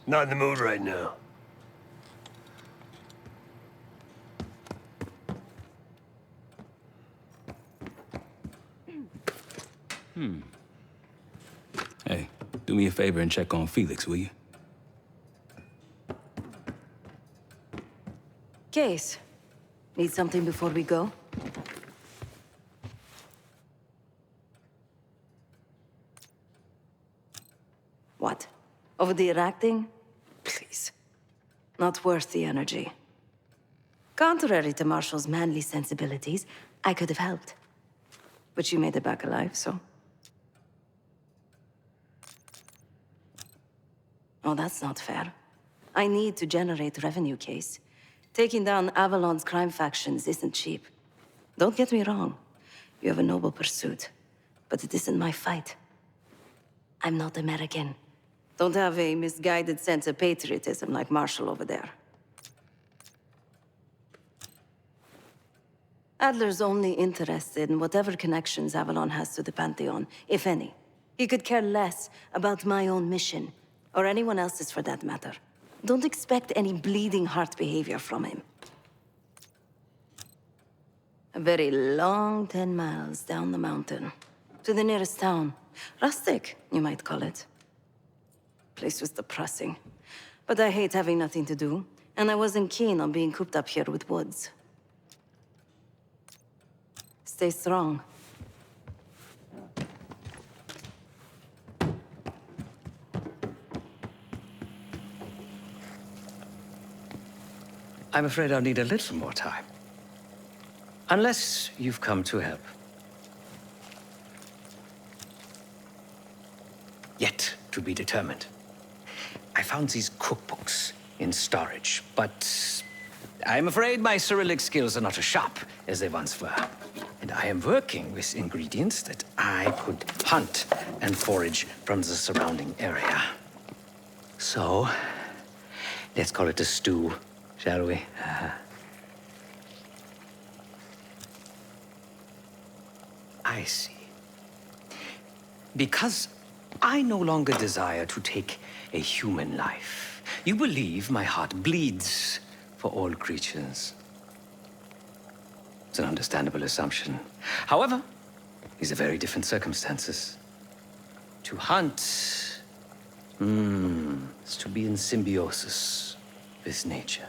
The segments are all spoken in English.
Not in the mood right now. Hey, do me a favor and check on Felix, will you? Case. Need something before we go? What? Over the Iraq thing? Please. Not worth the energy. Contrary to Marshall's manly sensibilities, I could have helped. But you made it back alive, so... Oh, that's not fair. I need to generate revenue, Case. Taking down Avalon's crime factions isn't cheap. Don't get me wrong. You have a noble pursuit. But it isn't my fight. I'm not American. Don't have a misguided sense of patriotism like Marshall over there. Adler's only interested in whatever connections Avalon has to the Pantheon, if any. He could care less about my own mission, or anyone else's for that matter. Don't expect any bleeding heart behavior from him. A very long 10 miles down the mountain, to the nearest town. Rustic, you might call it. Place was depressing, but I hate having nothing to do, and I wasn't keen on being cooped up here with Woods. Stay strong. I'm afraid I'll need a little more time. Unless you've come to help. Yet to be determined. I found these cookbooks in storage, but I'm afraid my Cyrillic skills are not as sharp as they once were. And I am working with ingredients that I could hunt and forage from the surrounding area. So, let's call it a stew, shall we? I see. Because I no longer desire to take a human life, you believe my heart bleeds for all creatures. It's an understandable assumption. However, these are very different circumstances. To hunt is to be in symbiosis with nature.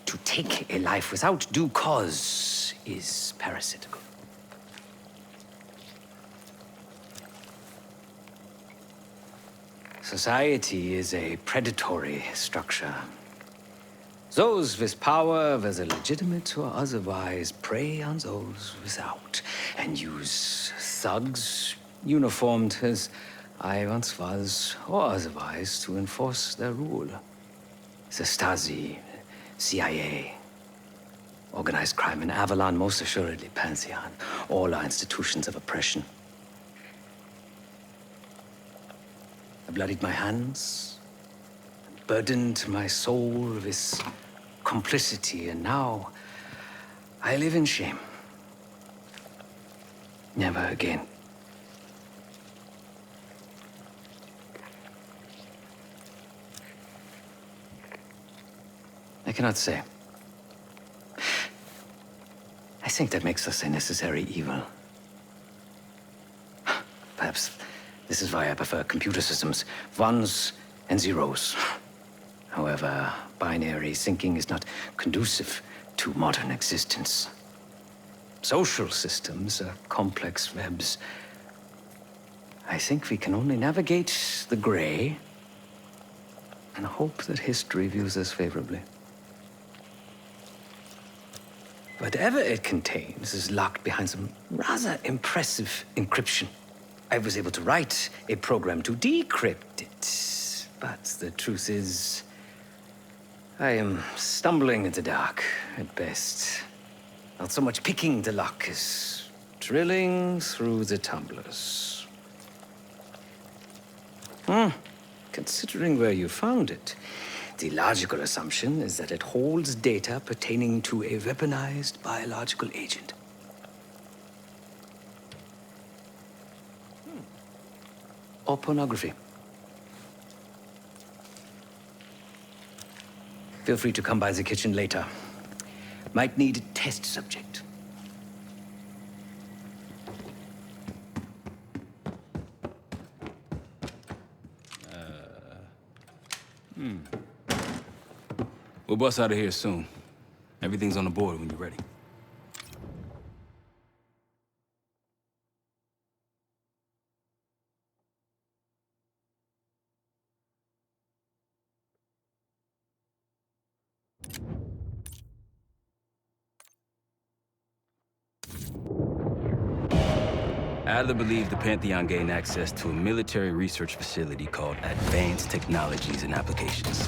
To take a life without due cause is parasitical. Society is a predatory structure. Those with power, whether legitimate or otherwise, prey on those without, and use thugs, uniformed as I once was, or otherwise, to enforce their rule. The Stasi, CIA, organized crime in Avalon, most assuredly Pantheon, all are institutions of oppression. I bloodied my hands, burdened my soul with complicity, and now I live in shame. Never again. I cannot say. I think that makes us a necessary evil. Perhaps this is why I prefer computer systems, ones and zeros. However, binary thinking is not conducive to modern existence. Social systems are complex webs. I think we can only navigate the gray and hope that history views us favorably. Whatever it contains is locked behind some rather impressive encryption. I was able to write a program to decrypt it, but the truth is, I am stumbling in the dark at best. Not so much picking the lock as drilling through the tumblers. Considering where you found it, the logical assumption is that it holds data pertaining to a weaponized biological agent. Or pornography. Feel free to come by the kitchen later. Might need a test subject. We'll bust out of here soon. Everything's on the board when you're ready. Adler believed the Pantheon gained access to a military research facility called Advanced Technologies and Applications.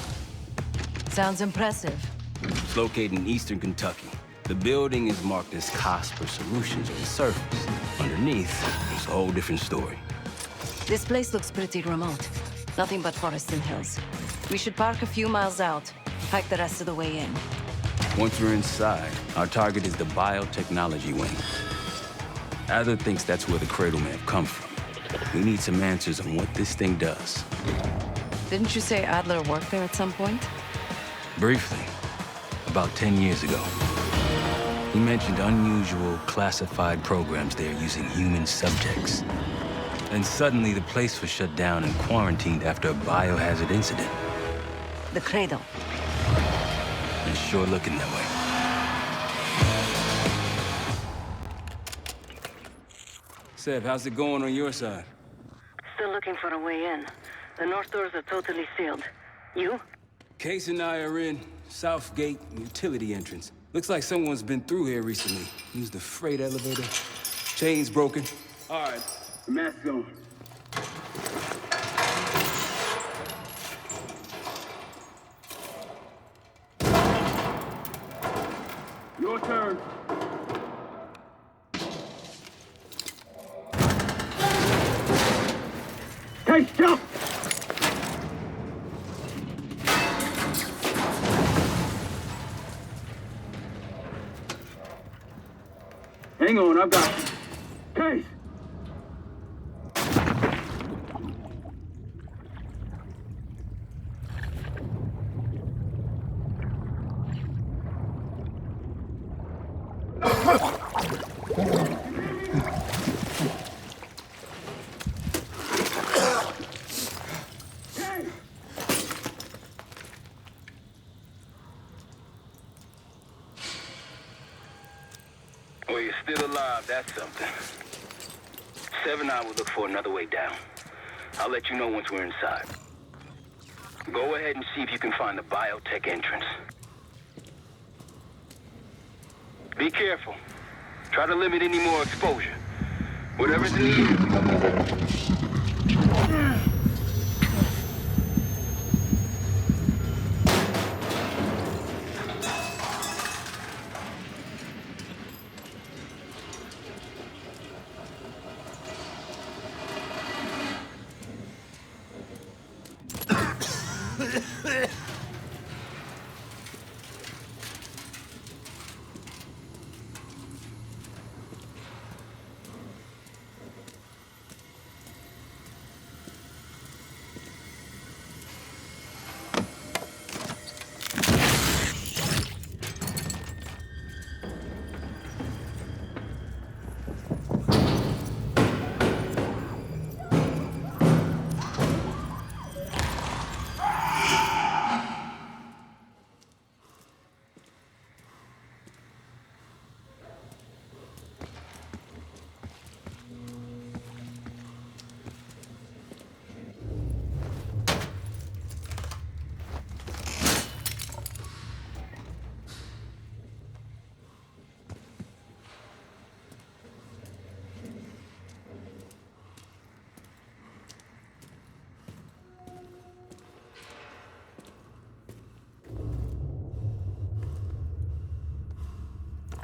Sounds impressive. It's located in eastern Kentucky. The building is marked as Cosper Solutions on the surface. Underneath, it's a whole different story. This place looks pretty remote. Nothing but forests and hills. We should park a few miles out, hike the rest of the way in. Once we're inside, our target is the biotechnology wing. Adler thinks that's where the Cradle may have come from. We need some answers on what this thing does. Didn't you say Adler worked there at some point? Briefly, about 10 years ago. He mentioned unusual, classified programs there using human subjects. And suddenly the place was shut down and quarantined after a biohazard incident. The Cradle. It's sure looking that way. Seb, how's it going on your side? Still looking for a way in. The north doors are totally sealed. You? Case and I are in. South Gate, utility entrance. Looks like someone's been through here recently. Used the freight elevator. Chain's broken. All right, mask on. Your turn. Hey, jump! Hang on, I've got you. Case! Well, you're still alive, that's something. Seven and I will look for another way down. I'll let you know once we're inside. Go ahead and see if you can find the biotech entrance. Be careful. Try to limit any more exposure. Whatever's in the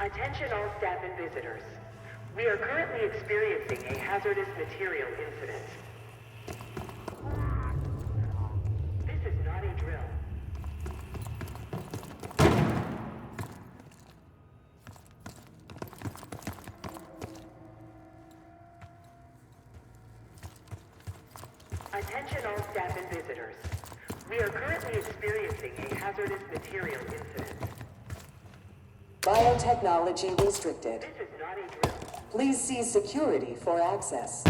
Attention all staff and visitors. We are currently experiencing a hazardous material incident. This is not a drill. Attention all staff and visitors. We are currently experiencing a hazardous material incident. Biotechnology restricted. This is not a drill. Please see security for access.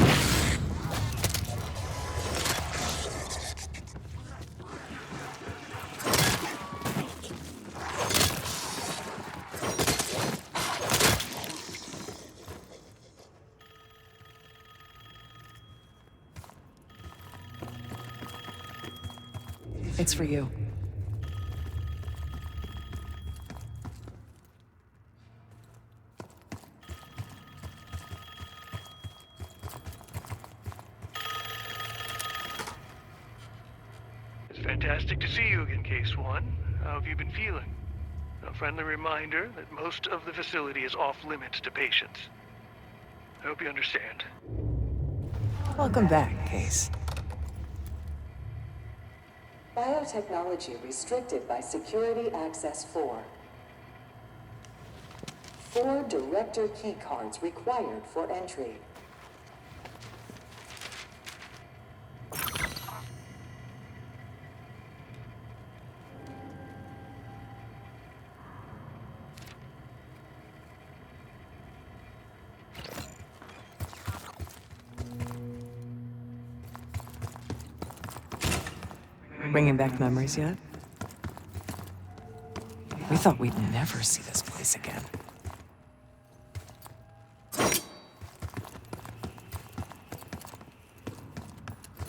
It's for you. It's fantastic to see you again, Case One. How have you been feeling? A friendly reminder that most of the facility is off limits to patients. I hope you understand. Welcome back, Case. Biotechnology restricted by Security Access 4. 4 director keycards required for entry. Bringing back memories yet? We thought we'd never see this place again.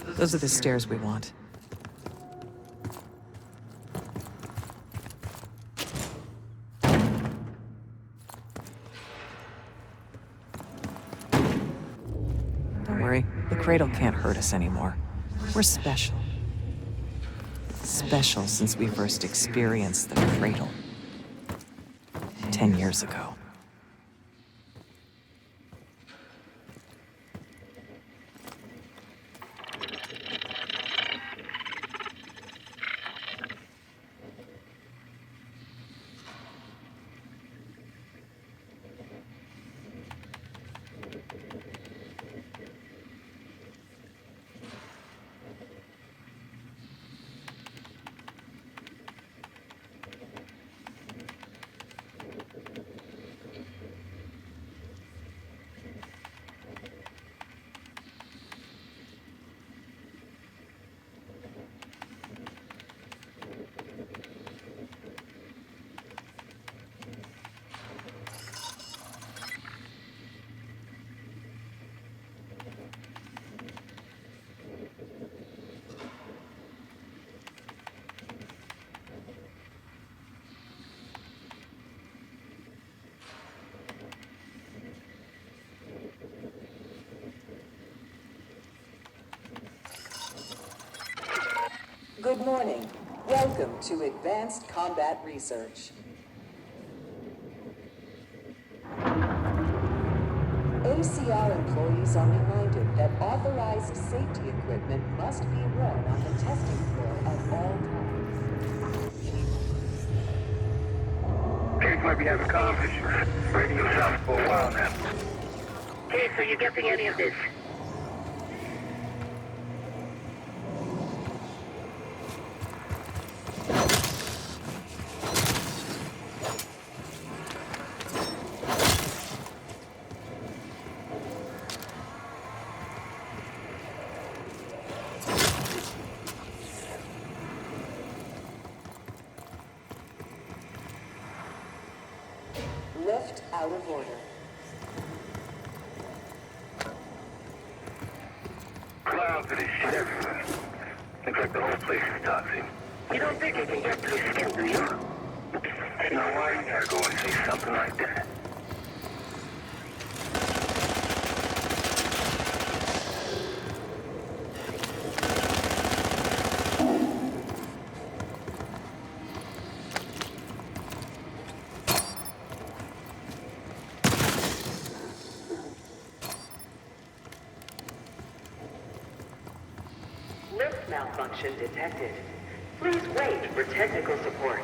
Those are the stairs we want. Don't worry, the cradle can't hurt us anymore. We're special. Special since we first experienced the cradle 10 years ago. Good morning. Welcome to Advanced Combat Research. ACR employees are reminded that authorized safety equipment must be worn on the testing floor at all times. Case might be having comm issues. Radio's out for a while now. Case, are you getting any of this? Lift out of order. Clouds of this shit everywhere. Looks like the whole place is toxic. You don't think it can get through skin, do you? Now why you gotta go and say something like that? Lift malfunction detected. Please wait for technical support.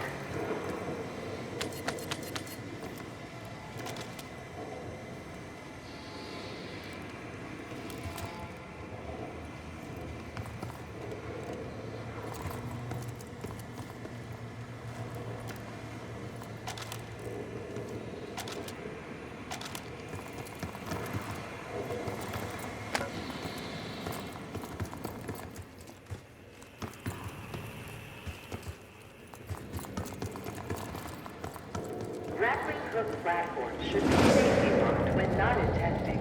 unhooked platforms should be safely locked when not in testing.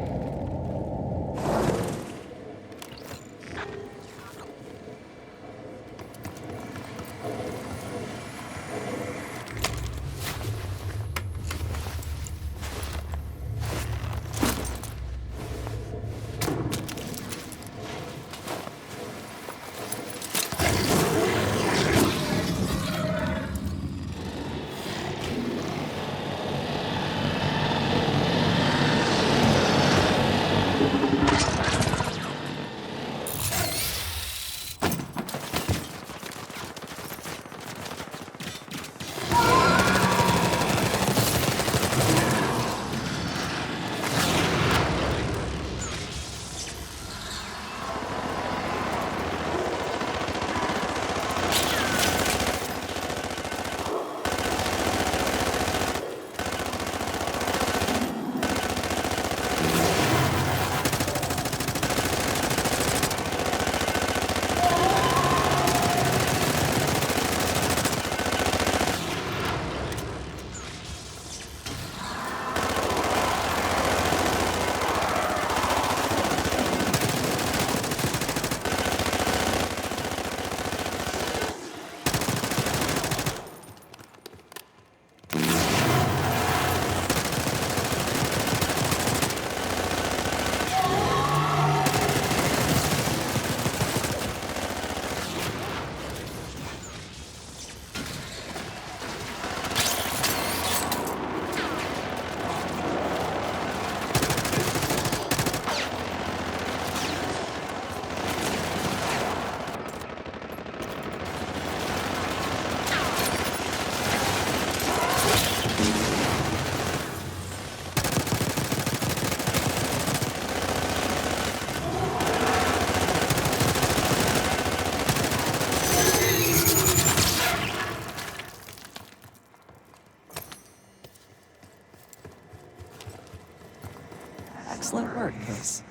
Excellent work, Case.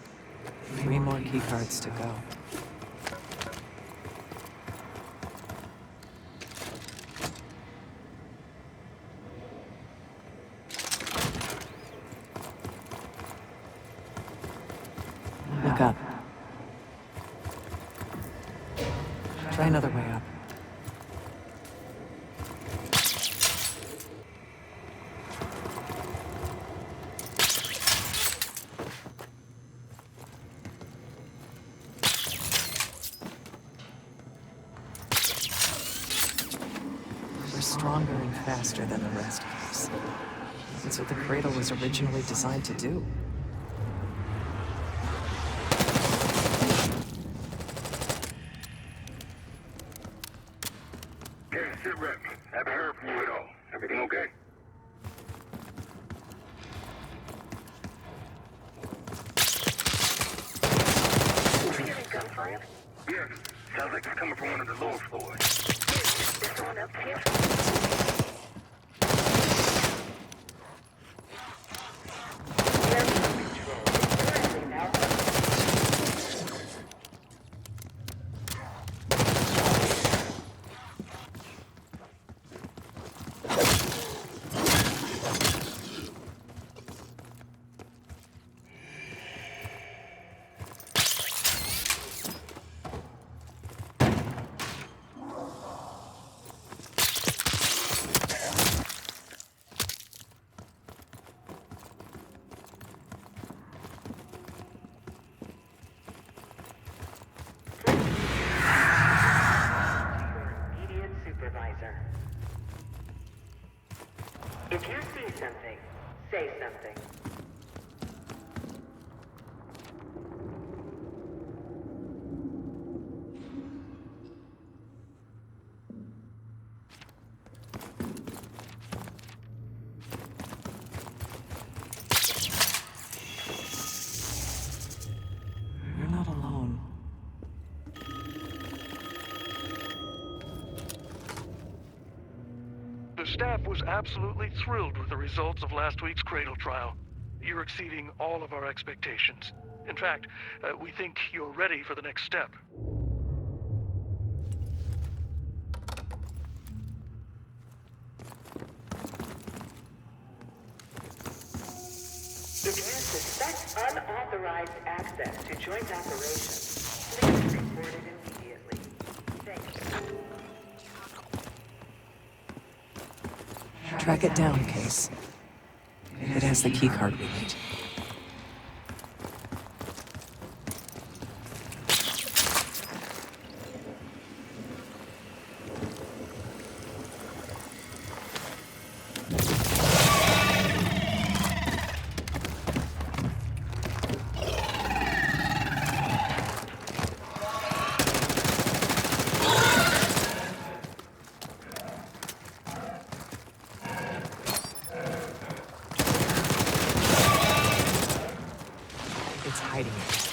3 more keycards to go. Look up. Try another way up. We're stronger and faster than the rest of us. That's what the cradle was originally designed to do. Sit rep. Haven't heard from you at all. Everything okay? Hearing gunfire? Yeah. Sounds like it's coming from one of the lower floors. There's someone up here. If you see something, say something. You're not alone. The staff was absolutely thrilled with the results of last week's Cradle trial. You're exceeding all of our expectations. In fact, we think you're ready for the next step. If you suspect unauthorized access to joint operations, please report it immediately. Thank you. Track it down, Case. It has the keycard we need. It's hiding it.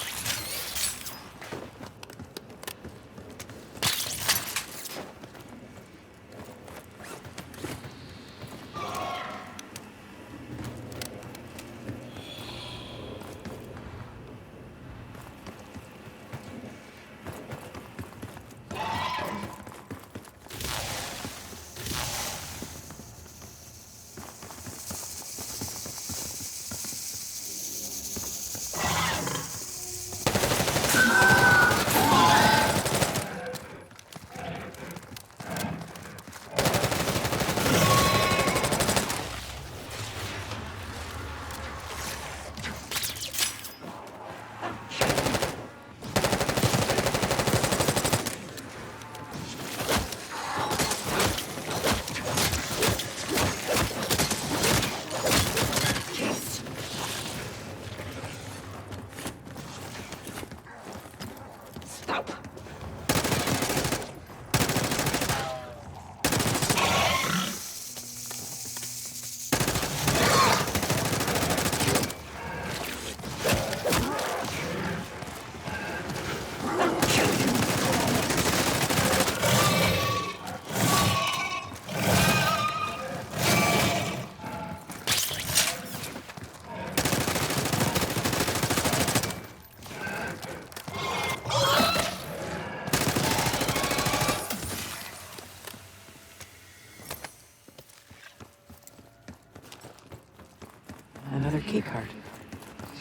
Another keycard.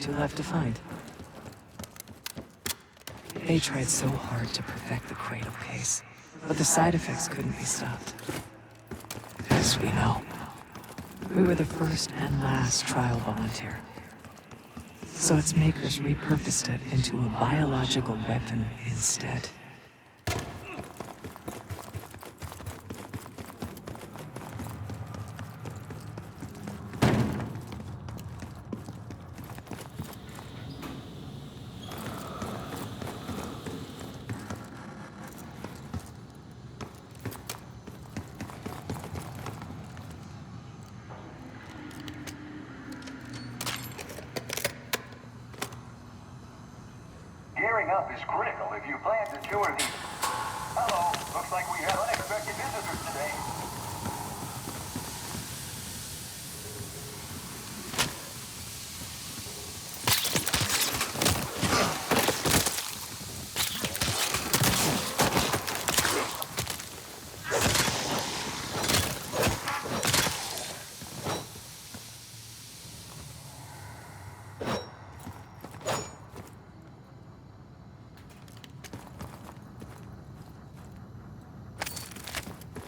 2 left to find. They tried so hard to perfect the cradle case, but the side effects couldn't be stopped. As we know, we were the first and last trial volunteer. So its makers repurposed it into a biological weapon instead. Gearing up is critical if you plan to tour the... Hello, looks like we have unexpected visitors today.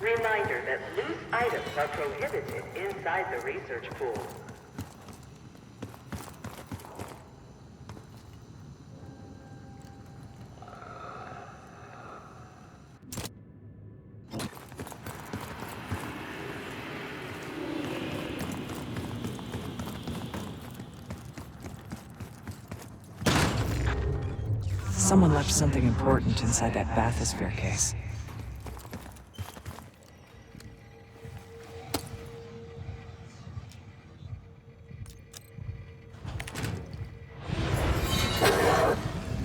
Reminder that loose items are prohibited inside the research pool. Someone left something important inside that bathysphere case.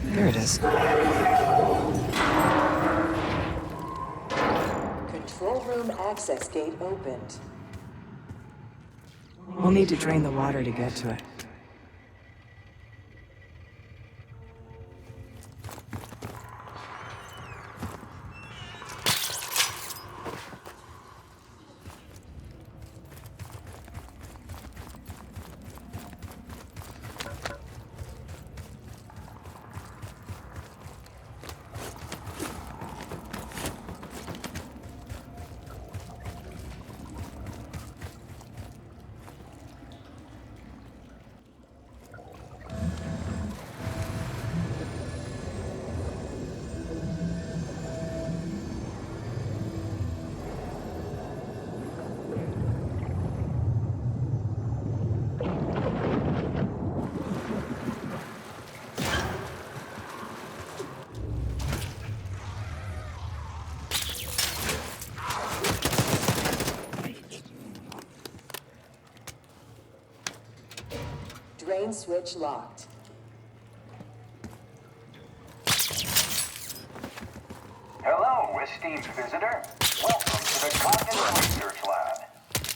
There it is. Control room access gate opened. We'll need to drain the water to get to it. Drain switch locked. Hello, esteemed visitor. Welcome to the Cognitive Research Lab.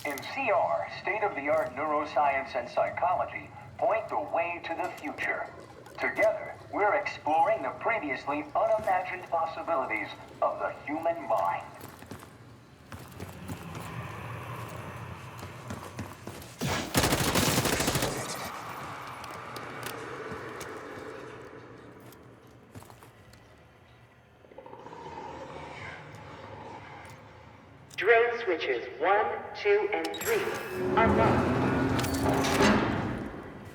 In CR, state-of-the-art neuroscience and psychology point the way to the future. Together, we're exploring the previously unimagined possibilities of the human mind. Drain switches 1, 2, and 3 unlocked.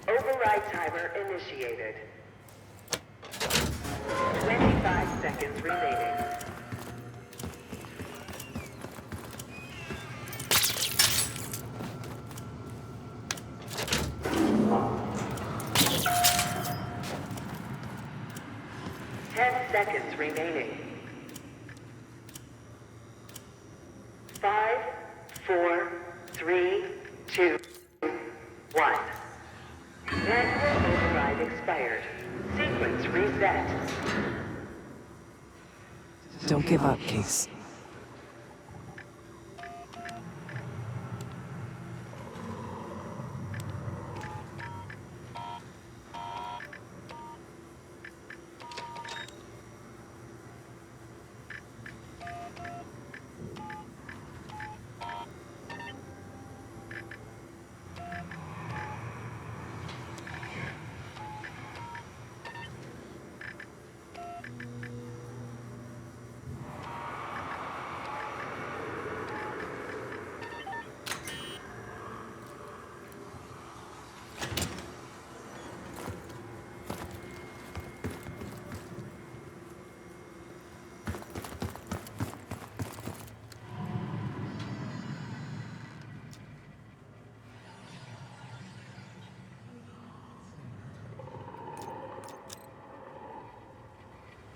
Override timer initiated. 25 seconds remaining. Seconds remaining. 5, 4, 3, 2, 1. Manual override expired. Sequence reset. Don't give up, Case.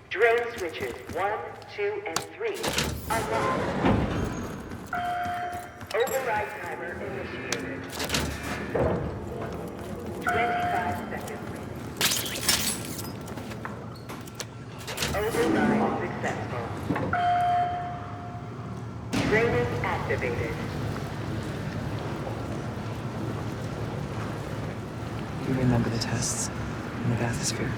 Drain switches 1, 2, and 3 unlocked. Override timer initiated. 25 seconds. Override successful. Draining activated. You remember the tests in the bathysphere?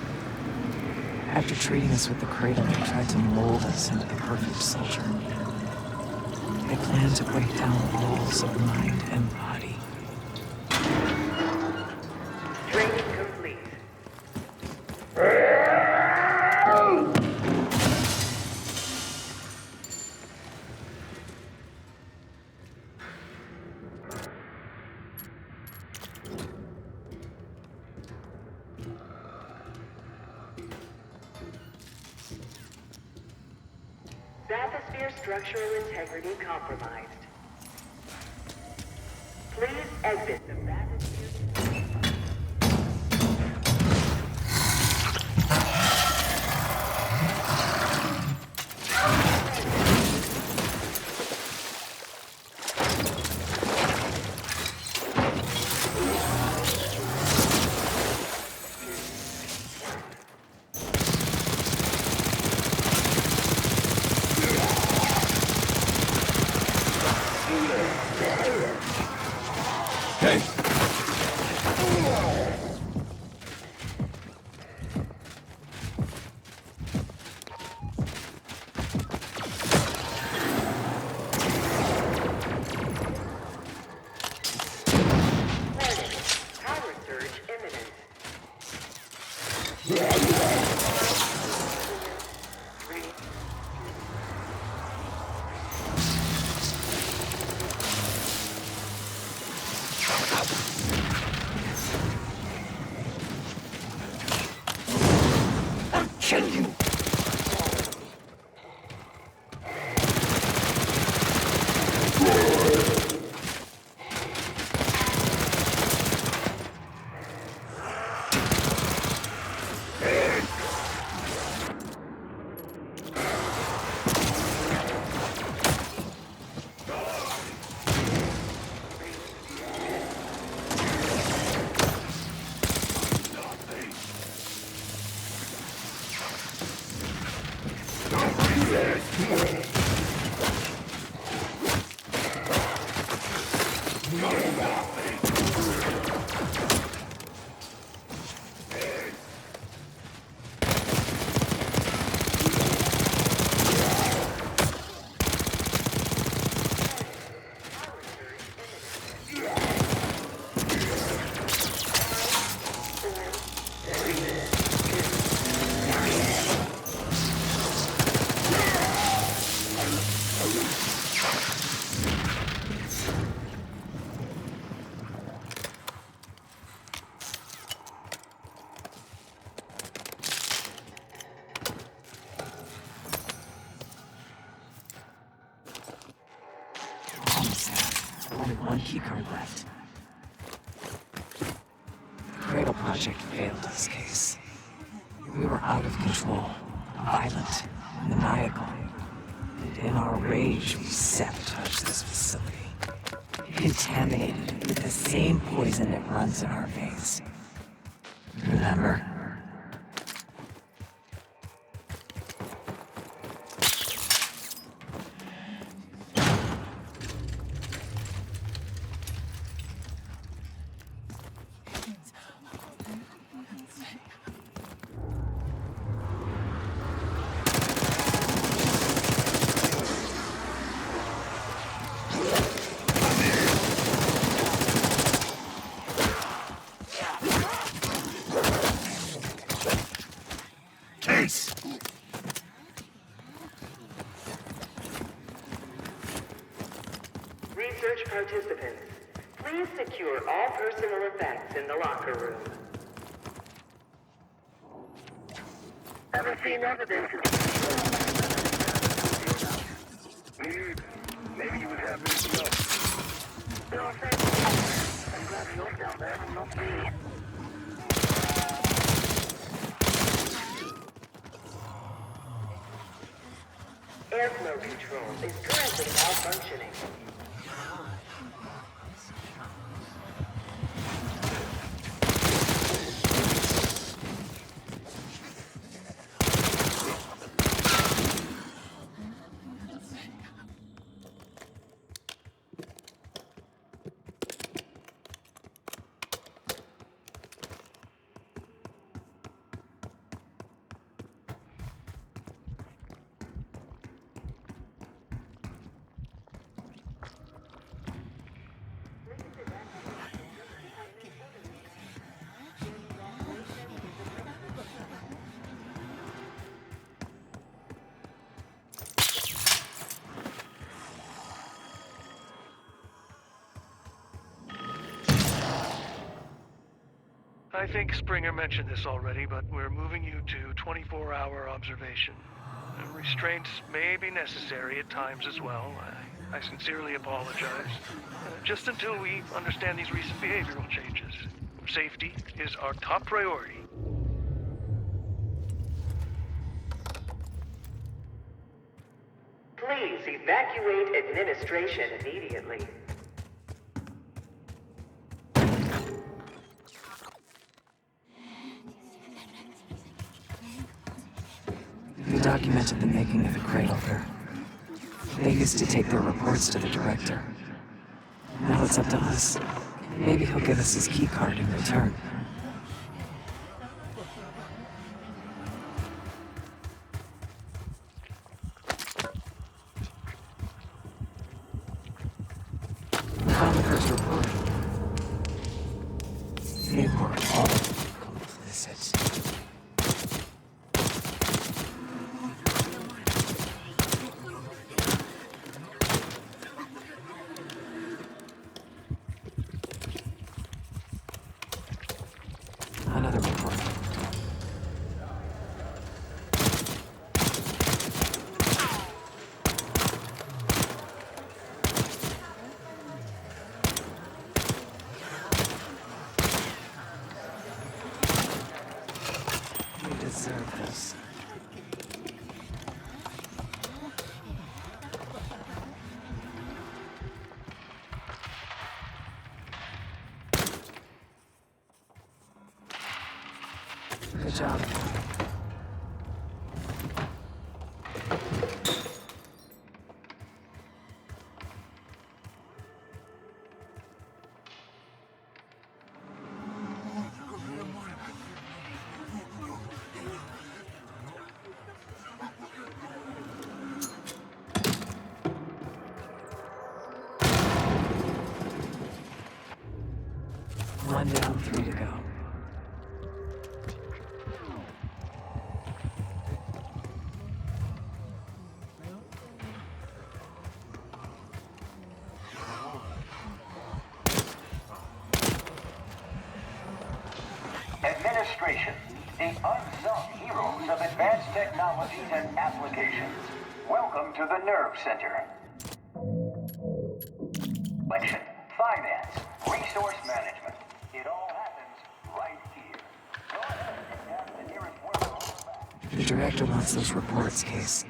After treating us with the cradle, they tried to mold us into the perfect soldier. They planned to break down the walls of mind and body. Training complete. Bathysphere structural integrity compromised. Please exit the bathysphere. one keycard left. The Cradle Project failed this case. We were out of control, violent, maniacal. And in our rage, we sabotaged this facility. Contaminated it with the same poison that runs in our veins. Remember? Research participants, please secure all personal effects in the locker room. Haven't seen evidence. Maybe you would have anything else. You know what I'm saying? I'm glad you're down there and not me. Airflow control is currently malfunctioning. I think Springer mentioned this already, but we're moving you to 24-hour observation. Restraints may be necessary at times as well. I sincerely apologize. Just until we understand these recent behavioral changes. Safety is our top priority. Please evacuate administration immediately. We documented the making of the Cradle here. They used to take their reports to the director. Now it's up to us. Maybe he'll give us his key card in return. Found the first report. They were all complicit. Another report. We deserve this. Good job. One down, 3 to go. Administration, the unsung heroes of advanced technologies and applications. Welcome to the Nerve Center. Selection, The director wants those reports, Case.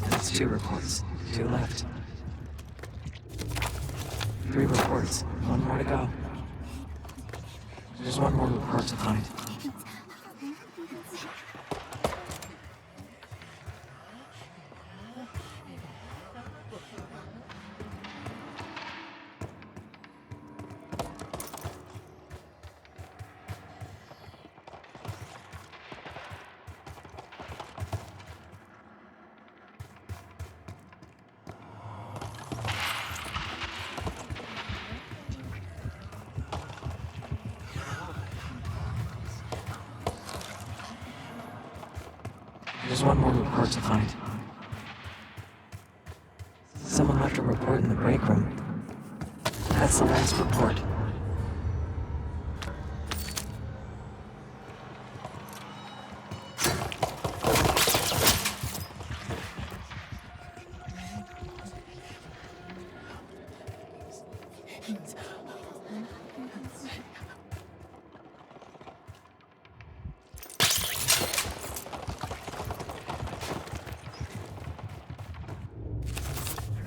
That's 2 reports. 2 left. 3 reports. 1 more to go. There's 1 more report to find. There's 1 more report to find. Someone left a report in the break room. That's the last report.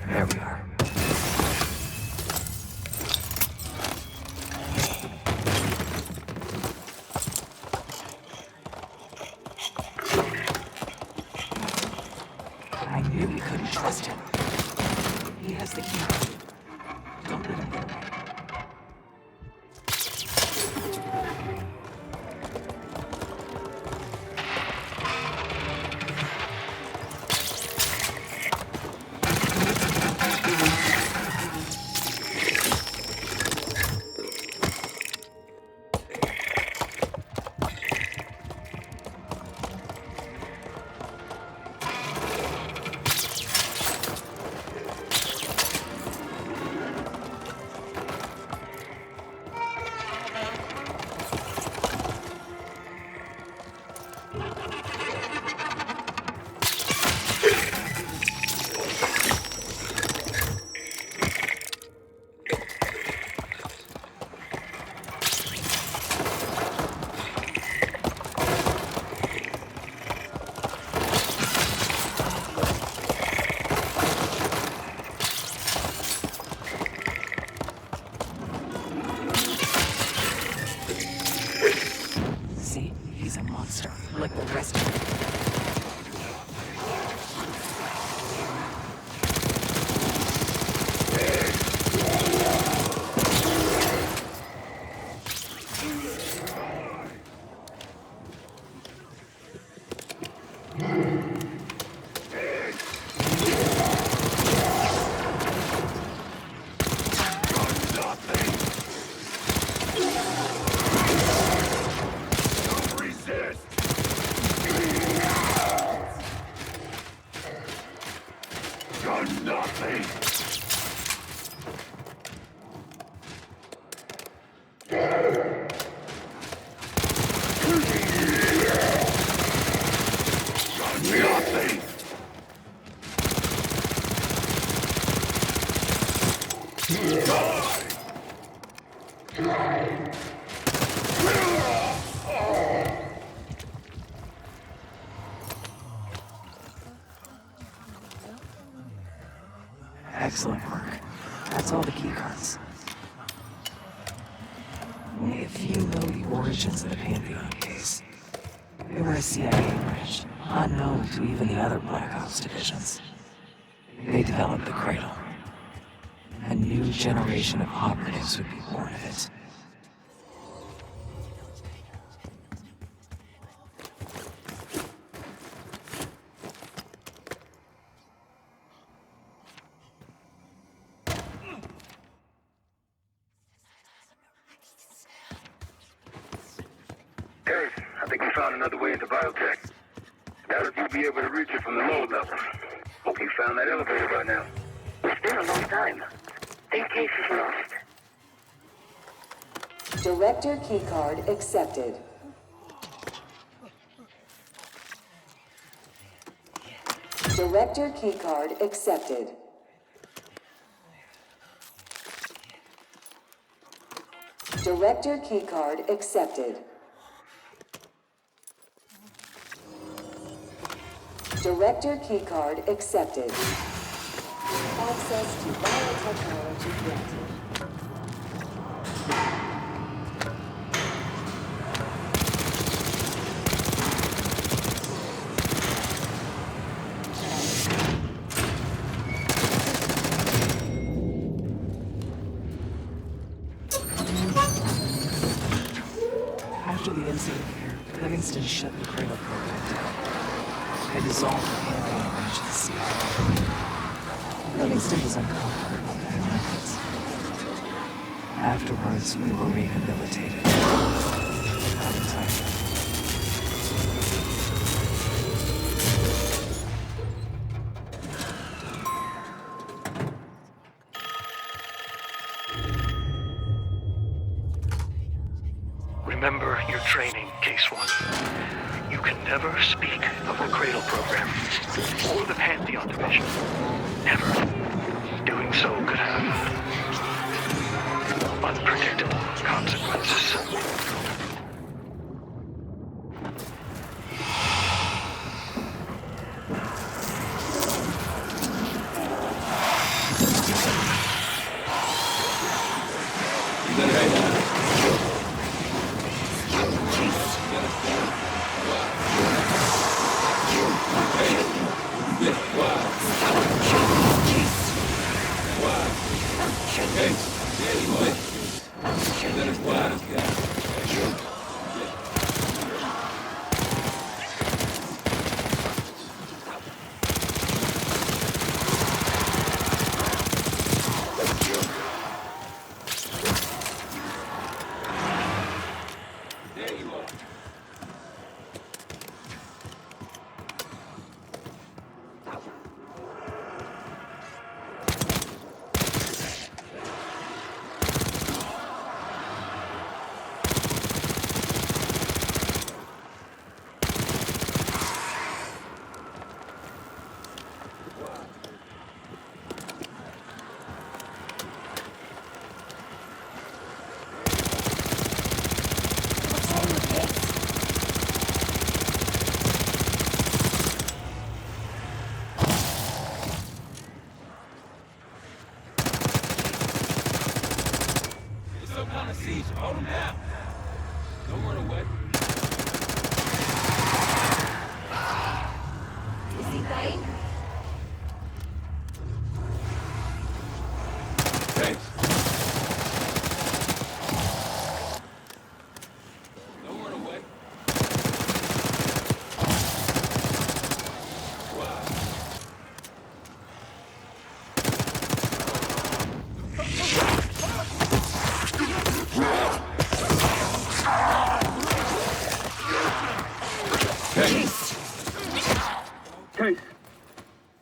There we are. I knew we couldn't trust him. He has the key. Don't let him get away. Like the rest of it. Excellent work. That's all the keycards. Only a few know the origins of the Pantheon case. They were a CIA branch, unknown to even the other Black Ops divisions. They developed the Cradle. A new generation of operatives would be born of it. I think we found another way into biotech. Doubt if you'll be able to reach it from the lower level. Hope you found that elevator by now. It's been a long time. Think case is lost. Director keycard accepted. Director keycard accepted. Director keycard accepted. Director keycard accepted. Access to biotechnology granted. After the incident here, Livingston shut the cradle program down. I dissolved the alien branch of the CR. Livingston was uncomfortable with their methods. Afterwards, we were rehabilitated. Not entirely. Remember your training, Case 1. You can never speak of the Cradle Program or the Pantheon Division. Never. Doing so could have unpredictable consequences.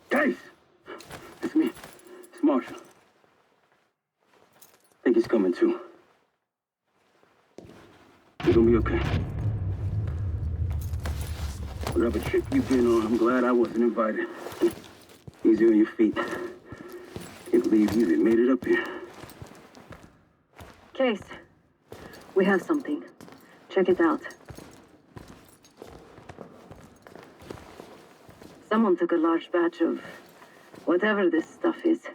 Case! It's me. It's Marshall. I think he's coming too. You're gonna be okay. Whatever trip you've been on, I'm glad I wasn't invited. Easy on your feet. Can't believe you even made it up here. Case, we have something. Check it out. Someone took a large batch of whatever this stuff is.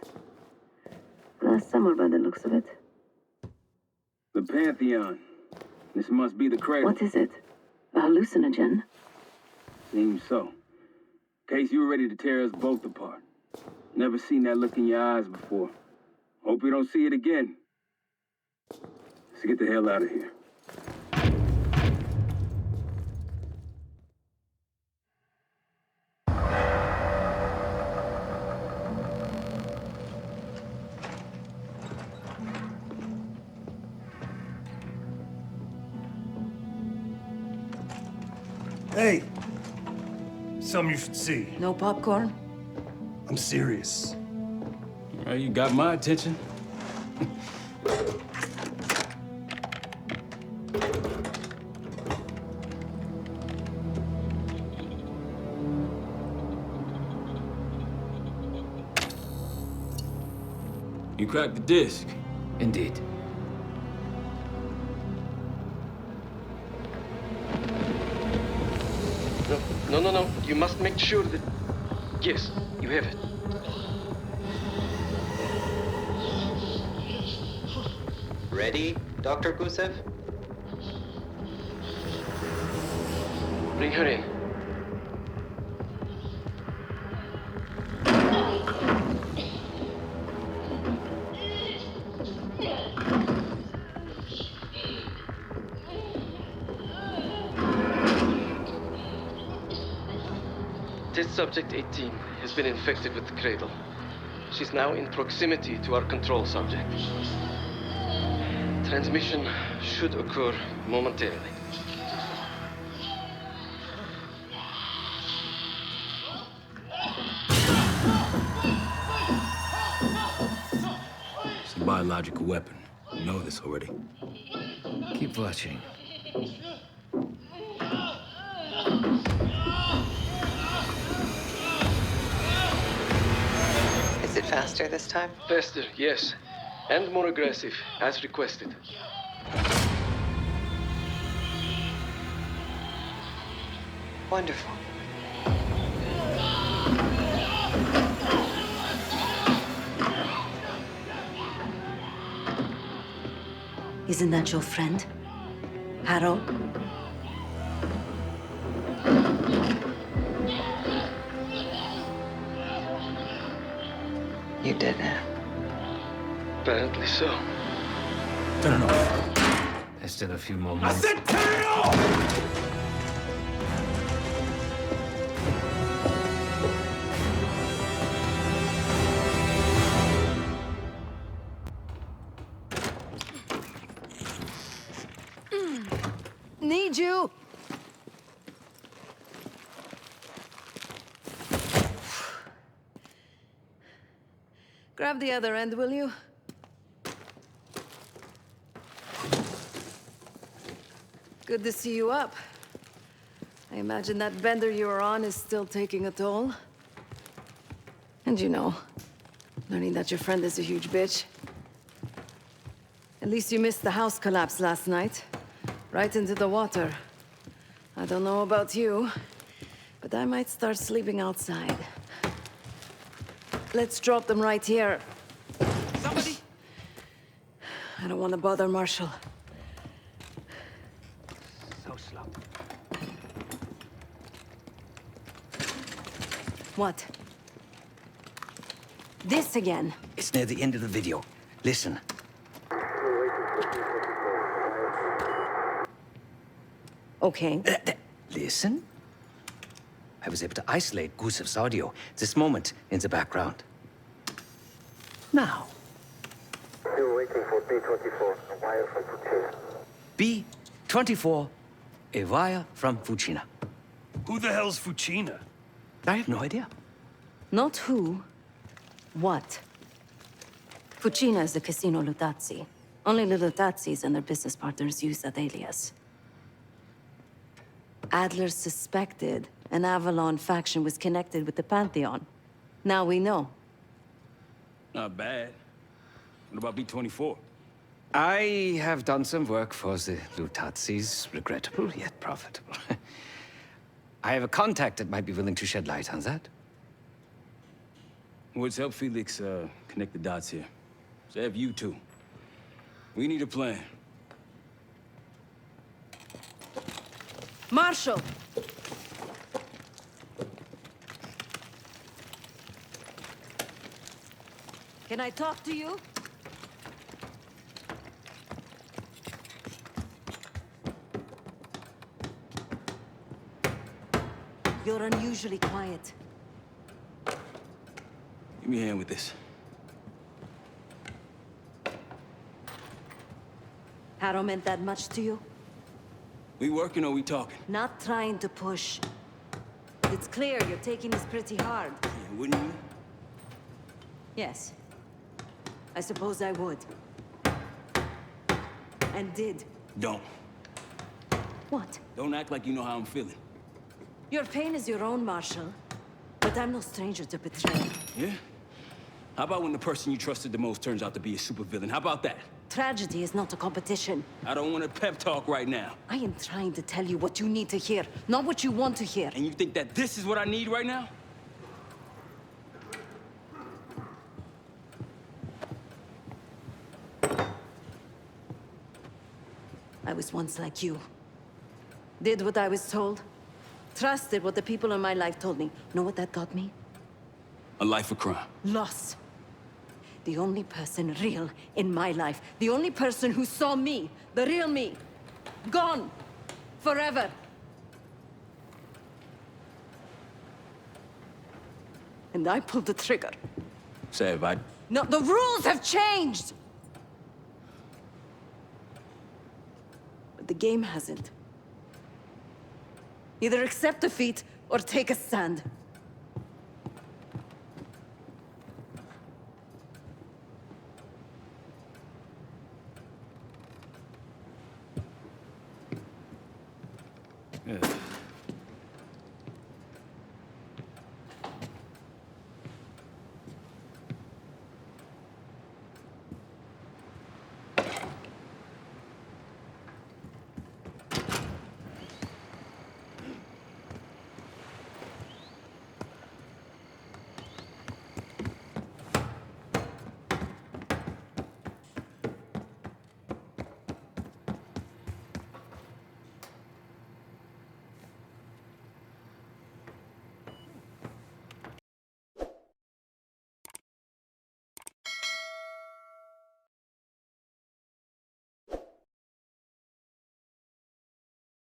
Last summer, by the looks of it. The Pantheon. This must be the cradle. What is it? A hallucinogen? Seems so. Case, you were ready to tear us both apart. Never seen that look in your eyes before. Hope we don't see it again. Let's get the hell out of here. Hey, something you should see. No popcorn? I'm serious. Well, you got my attention. You cracked the disc. Indeed. No. You must make sure that... Yes, you have it. Ready, Dr. Gusev? Bring her in. Test subject 18 has been infected with the cradle. She's now in proximity to our control subject. Transmission should occur momentarily. It's a biological weapon. You know this already. Keep watching. Is it faster this time? Faster, yes. And more aggressive, as requested. Wonderful. Isn't that your friend? Harrow? You did it. Apparently so. Turn it off. There's still a few more minutes. turn it off! Need you! Grab the other end, will you? Good to see you up. I imagine that bender you were on is still taking a toll. And you know, learning that your friend is a huge bitch. At least you missed the house collapse last night. Right into the water. I don't know about you, but I might start sleeping outside. Let's drop them right here. Somebody! I don't want to bother Marshall. So slow. What? This again? It's near the end of the video. Listen. Okay. Listen. I was able to isolate Gusev's audio. This moment in the background. Now. Still waiting for B-24, a wire from Fucina. B-24, a wire from Fucina. Who the hell's Fucina? I have no idea. Not who. What? Fucina is the Casino Lutazzi. Only the Lutazzis and their business partners use that alias. Adler suspected an Avalon faction was connected with the Pantheon. Now we know. Not bad. What about B-24? I have done some work for the Lutazzis, regrettable yet profitable. I have a contact that might be willing to shed light on that. Let's help Felix connect the dots here. So have you two. We need a plan. Marshall! Can I talk to you? You're unusually quiet. Give me a hand with this. Harrow meant that much to you? We working or we talking? Not trying to push. It's clear you're taking this pretty hard. Yeah, wouldn't you? Yes. I suppose I would. And did. Don't. What? Don't act like you know how I'm feeling. Your pain is your own, Marshall. But I'm no stranger to betrayal. Yeah? How about when the person you trusted the most turns out to be a supervillain? How about that? Tragedy is not a competition. I don't want a pep talk right now. I am trying to tell you what you need to hear, not what you want to hear. And you think that this is what I need right now? I was once like you. Did what I was told. Trusted what the people in my life told me. Know what that got me? A life of crime. Lost. The only person real in my life. The only person who saw me. The real me. Gone. Forever. And I pulled the trigger. Sev, No, the rules have changed! But the game hasn't. Either accept defeat or take a stand.